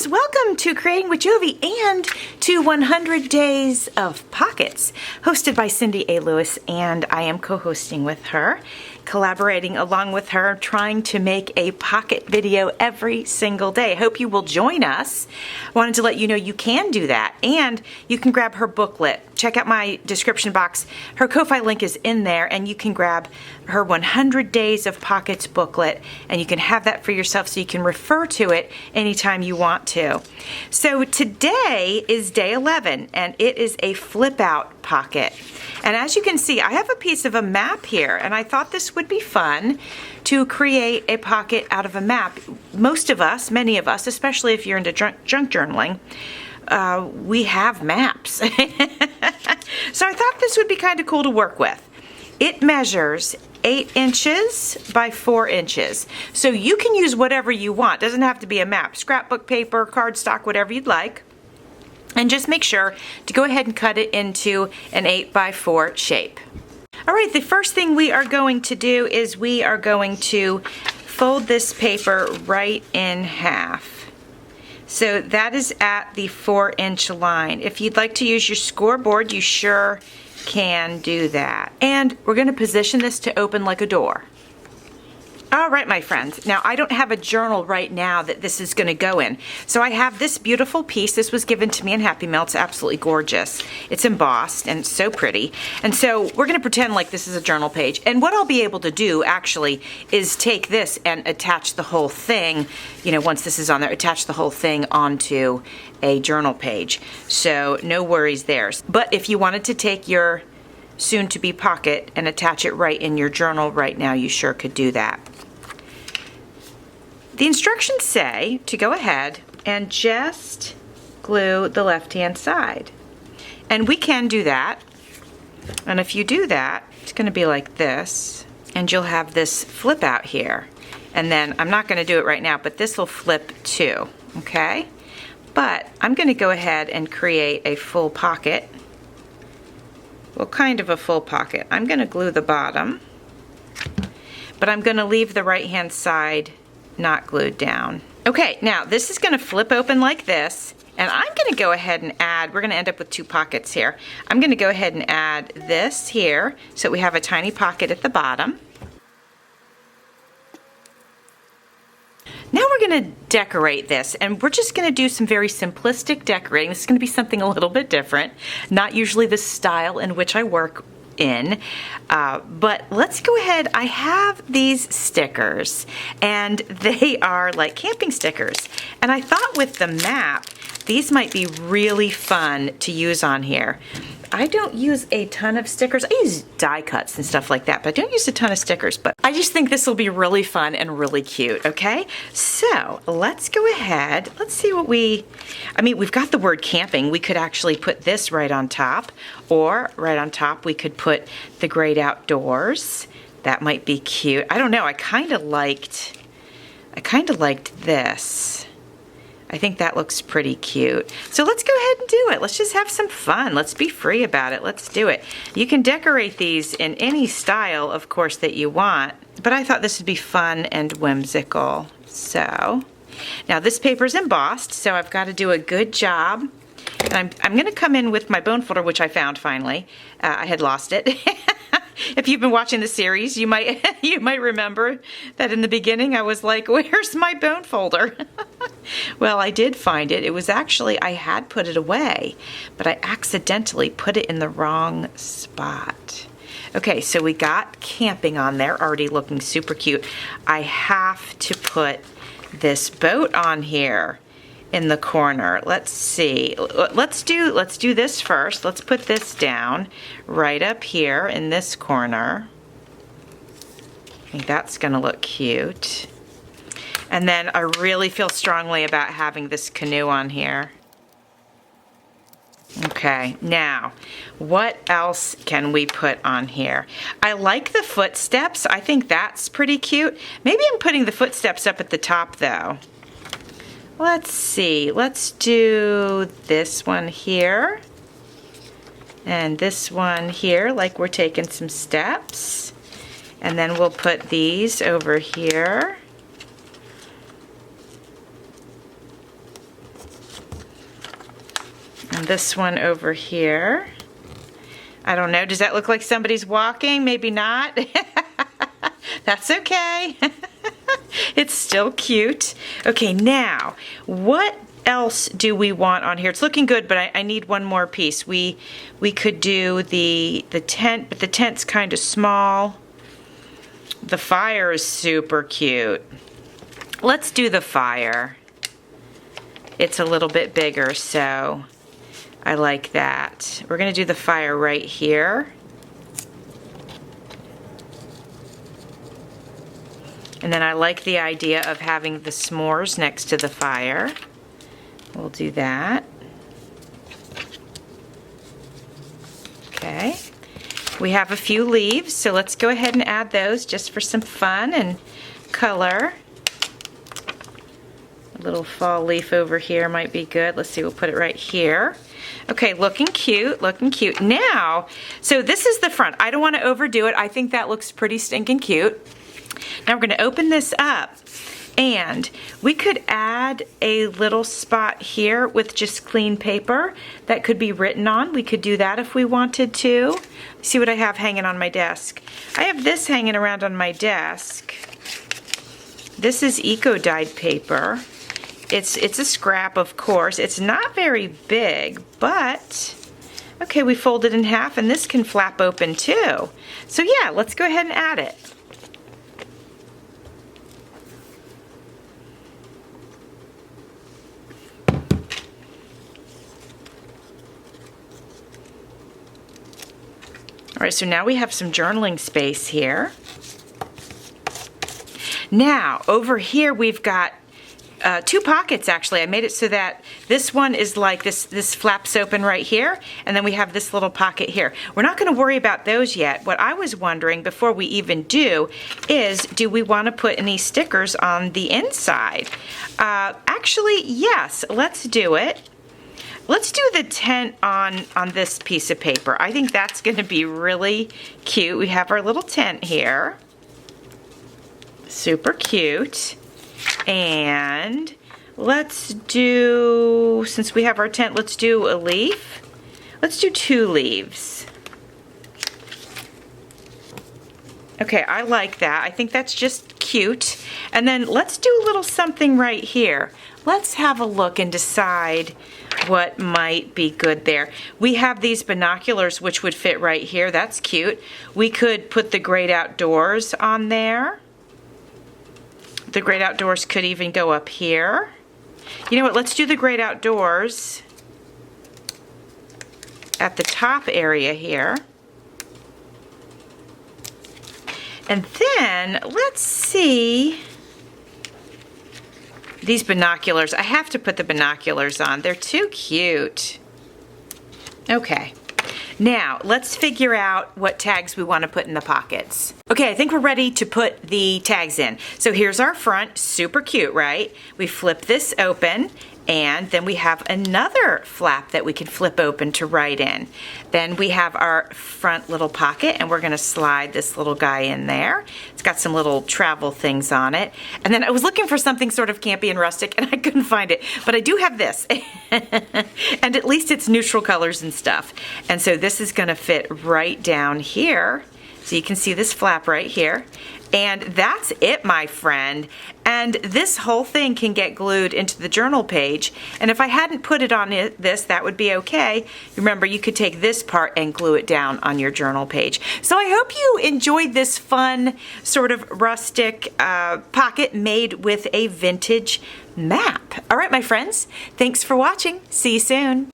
friends, welcome to Creating with Jovi and to 100 Days of Pockets, hosted by Cindy A. Lewis, and I am co-hosting with her, collaborating along with her, trying to make a pocket video every single day. I hope you will join us. I wanted to let you know you can do that, and you can grab her booklet. Check out my description box. Her Ko-Fi link is in there, and you can grab her 100 Days of Pockets booklet, and you can have that for yourself so you can refer to it anytime you want to. So today is day 11, and it is a flip out pocket. And as you can see, I have a piece of a map here, and I thought this would be fun to create a pocket out of a map. Most of us, many of us, especially if you're into junk journaling, we have maps. So I thought this would be kind of cool to work with. It measures 8 inches by 4 inches. So you can use whatever you want. It doesn't have to be a map. Scrapbook paper, cardstock, whatever you'd like. And just make sure to go ahead and cut it into an 8 by 4 shape. All right, the first thing we are going to do is we are going to fold this paper right in half. So that is at the 4-inch line. If you'd like to use your scoreboard, you sure can do that. And we're going to position this to open like a door. All right, my friends. Now, I don't have a journal right now that this is going to go in. So I have this beautiful piece. This was given to me in Happy Mail. It's absolutely gorgeous. It's embossed and it's so pretty. And so we're going to pretend like this is a journal page. And what I'll be able to do actually is take this and attach the whole thing, you know, once this is on there, attach the whole thing onto a journal page. So no worries there. But if you wanted to take your soon-to-be pocket and attach it right in your journal right now, you sure could do that. The instructions say to go ahead and just glue the left-hand side. And we can do that. And if you do that, it's going to be like this. And you'll have this flip out here. And then, I'm not going to do it right now, but this will flip too, okay? But I'm going to go ahead and create a full pocket. Well, kind of a full pocket. I'm going to glue the bottom, but I'm going to leave the right-hand side not glued down. Okay, now this is going to flip open like this, and I'm going to go ahead and add, we're going to end up with 2 pockets here. I'm going to go ahead and add this here so we have a tiny pocket at the bottom. Now we're going to decorate this, and we're just going to do some very simplistic decorating. This is going to be something a little bit different, not usually the style in which I work in, but let's go ahead. I have these stickers, and they are like camping stickers, and I thought with the map, these might be really fun to use on here. I don't use a ton of stickers. I use die cuts and stuff like that, but I don't use a ton of stickers. But I just think this will be really fun and really cute, okay? So let's go ahead. Let's see what we've got the word camping. We could actually put this right on top, or right on top we could put the great outdoors. That might be cute. I don't know. I kind of liked this. I think that looks pretty cute. So let's go ahead and do it. Let's just have some fun. Let's be free about it. Let's do it. You can decorate these in any style, of course, that you want, but I thought this would be fun and whimsical. So now this paper's embossed, so I've got to do a good job. And I'm going to come in with my bone folder, which I found finally. I had lost it. If you've been watching the series, you might remember that in the beginning I was like, where's my bone folder? Well, I did find it. It was actually, I had put it away, but I accidentally put it in the wrong spot. Okay, so we got camping on there, already looking super cute. I have to put this boat on here in the corner. Let's see. Let's do this first. Let's put this down right up here in this corner. I think that's going to look cute. And then I really feel strongly about having this canoe on here. Okay, now, what else can we put on here? I like the footsteps. I think that's pretty cute. Maybe I'm putting the footsteps up at the top, though. Let's see. Let's do this one here. And this one here, like we're taking some steps. And then we'll put these over here. And this one over here. I don't know, does that look like somebody's walking? Maybe not. That's okay. It's still cute. Okay, now, what else do we want on here? It's looking good, but I need one more piece. We could do the tent, but the tent's kind of small. The fire is super cute. Let's do the fire. It's a little bit bigger, so I like that. We're gonna do the fire right here. And then I like the idea of having the s'mores next to the fire. We'll do that. Okay. We have a few leaves, so let's go ahead and add those just for some fun and color. A little fall leaf over here might be good. Let's see, we'll put it right here. Okay, looking cute, looking cute. Now, so this is the front. I don't want to overdo it. I think that looks pretty stinking cute. Now we're going to open this up, and we could add a little spot here with just clean paper that could be written on. We could do that if we wanted to. See what I have hanging on my desk. I have this hanging around on my desk. This is eco-dyed paper. It's a scrap, of course. It's not very big, but okay, we fold it in half, and this can flap open too. So yeah, let's go ahead and add it. All right, so now we have some journaling space here. Now, over here we've got two pockets, actually. I made it so that this one is like this flaps open right here, and then we have this little pocket here. We're not going to worry about those yet. What I was wondering before we even do is, do we want to put any stickers on the inside? Actually, yes, let's do it. Let's do the tent on this piece of paper. I think that's going to be really cute. We have our little tent here. Super cute. And let's do, since we have our tent, let's do a leaf. Let's do 2 leaves. Okay, I like that. I think that's just cute. And then let's do a little something right here. Let's have a look and decide what might be good there. We have these binoculars which would fit right here. That's cute. We could put the Great Outdoors on there. The Great Outdoors could even go up here. You know what, let's do the Great Outdoors at the top area here. And then, let's see, these binoculars. I have to put the binoculars on. They're too cute. Okay. Now, let's figure out what tags we want to put in the pockets. Okay, I think we're ready to put the tags in. So here's our front, super cute, right? We flip this open, and then we have another flap that we can flip open to write in. Then we have our front little pocket, and we're gonna slide this little guy in there. It's got some little travel things on it. And then I was looking for something sort of campy and rustic, and I couldn't find it, but I do have this. And at least it's neutral colors and stuff. And so this is gonna fit right down here. So you can see this flap right here. And that's it, my friend. And this whole thing can get glued into the journal page. And if I hadn't put it on this, that would be okay. Remember, you could take this part and glue it down on your journal page. So I hope you enjoyed this fun sort of rustic pocket made with a vintage map. All right, my friends, thanks for watching. See you soon.